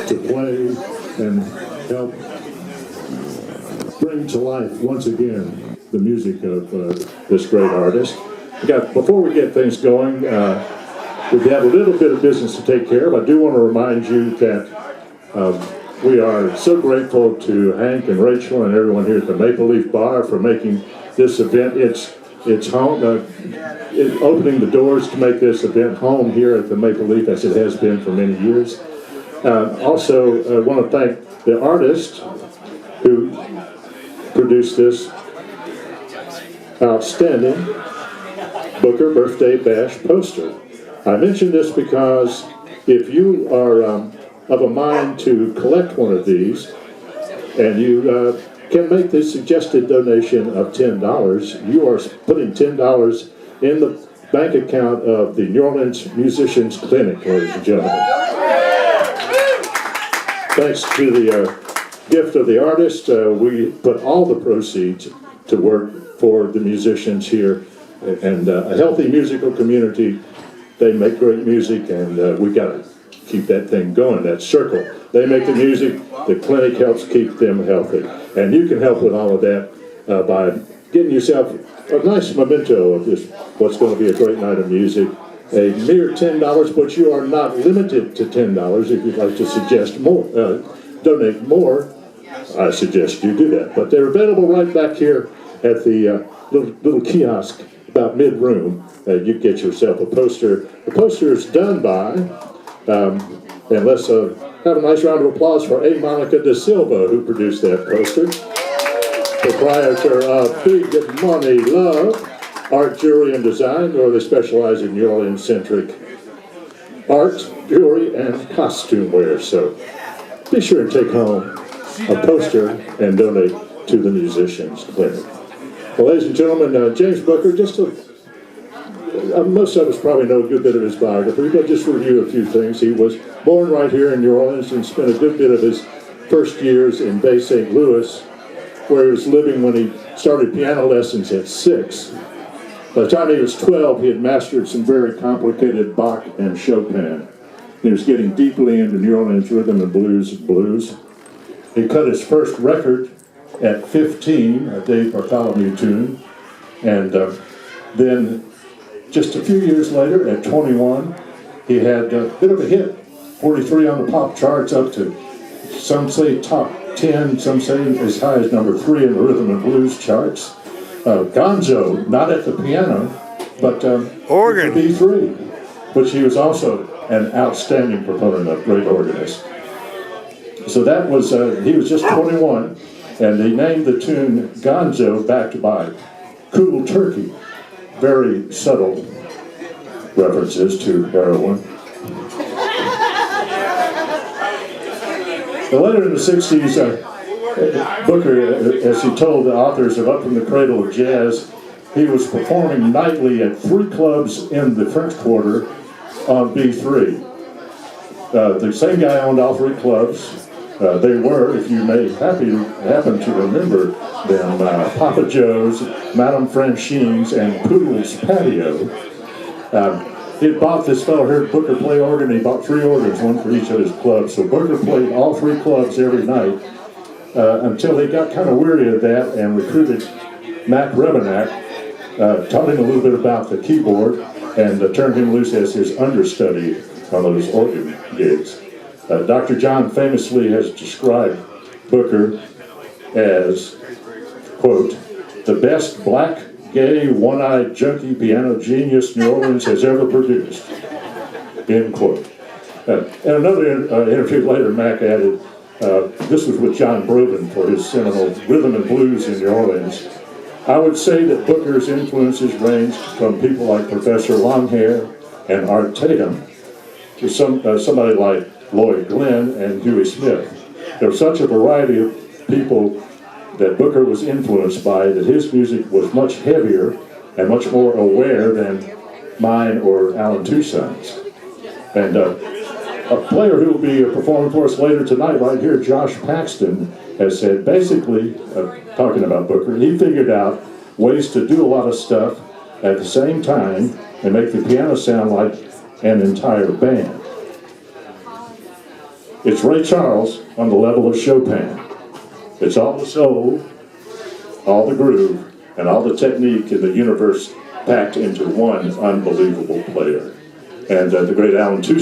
to play and help bring to life once again the music of this great artist. Before we get things going, we have a little bit of business to take care of. I do want to remind you that we are so grateful to Hank and Rachel and everyone here at the Maple Leaf Bar for making this event its home, opening the doors to make this event home here at the Maple Leaf, as it has been for many years. Also, I want to thank the artist who produced this outstanding Booker Birthday Bash poster. I mention this because if you are of a mind to collect one of these, and you can make the suggested donation of $10, you are putting $10 in the bank account of the New Orleans Musicians Clinic, ladies and gentlemen. Thanks to the gift of the artist, we put all the proceeds to work for the musicians here, and a healthy musical community. They make great music, and we got to keep that thing going, that circle. They make the music, the clinic helps keep them healthy. And you can help with all of that by getting yourself a nice memento of this, what's going to be a great night of music. A mere $10, but you are not limited to $10. If you'd like to suggest more, donate more, I suggest you do that. But they're available right back here at the little kiosk about mid-room. You get yourself a poster. The poster is done by, and let's have a nice round of applause for A. Monica Da Silva, who produced that poster. Proprietor of Big Money Love Art, Jewelry, and Design, where they specialize in New Orleans-centric art, jewelry, and costume wear. So be sure and take home a poster and donate to the Musicians Clinic. Well, ladies and gentlemen, James Booker, just most of us probably know a good bit of his biography, but just review a few things. He was born right here in New Orleans and spent a good bit of his first years in Bay St. Louis, where he was living when he started piano lessons at 6. By the time he was 12, he had mastered some very complicated Bach and Chopin. He was getting deeply into New Orleans rhythm and blues. He cut his first record at 15, a Dave Bartholomew tune, and then just a few years later, at 21, he had a bit of a hit, 43 on the pop charts, up to, some say top 10, some say as high as number 3 in the rhythm and blues charts. Gonzo, not at the piano, but organ. B3, which he was also an outstanding proponent of, great organist. So that was, he was just 21, and they named the tune Gonzo, backed by Cool Turkey. Very subtle references to heroin. Later in the 60s, Booker, as he told the authors of Up from the Cradle of Jazz, he was performing nightly at 3 clubs in the French Quarter on B3. The same guy owned all 3 clubs. They were, if you may happen to remember them, Papa Joe's, Madame Francine's, and Poodle's Patio. He had bought, this fellow heard Booker play organ. He bought 3 organs, one for each of his clubs. So Booker played all 3 clubs every night until he got kind of weary of that and recruited Mac Rebenack, taught him a little bit about the keyboard, and turned him loose as his understudy on those organ gigs. Dr. John famously has described Booker as, quote, the best black, gay, one-eyed, junkie piano genius New Orleans has ever produced, end quote. And another interview later, Mac added, this was with John Broden for his seminal Rhythm and Blues in New Orleans. I would say that Booker's influences ranged from people like Professor Longhair and Art Tatum to somebody like Lloyd Glenn and Huey Smith. There was such a variety of people that Booker was influenced by that his music was much heavier and much more aware than mine or Alan Toussaint's. And a player who will be performing for us later tonight right here, Josh Paxton, has said basically, talking about Booker, he figured out ways to do a lot of stuff at the same time and make the piano sound like an entire band. It's Ray Charles on the level of Chopin. It's all the soul, all the groove, and all the technique in the universe packed into one unbelievable player. And the great Alan Tucci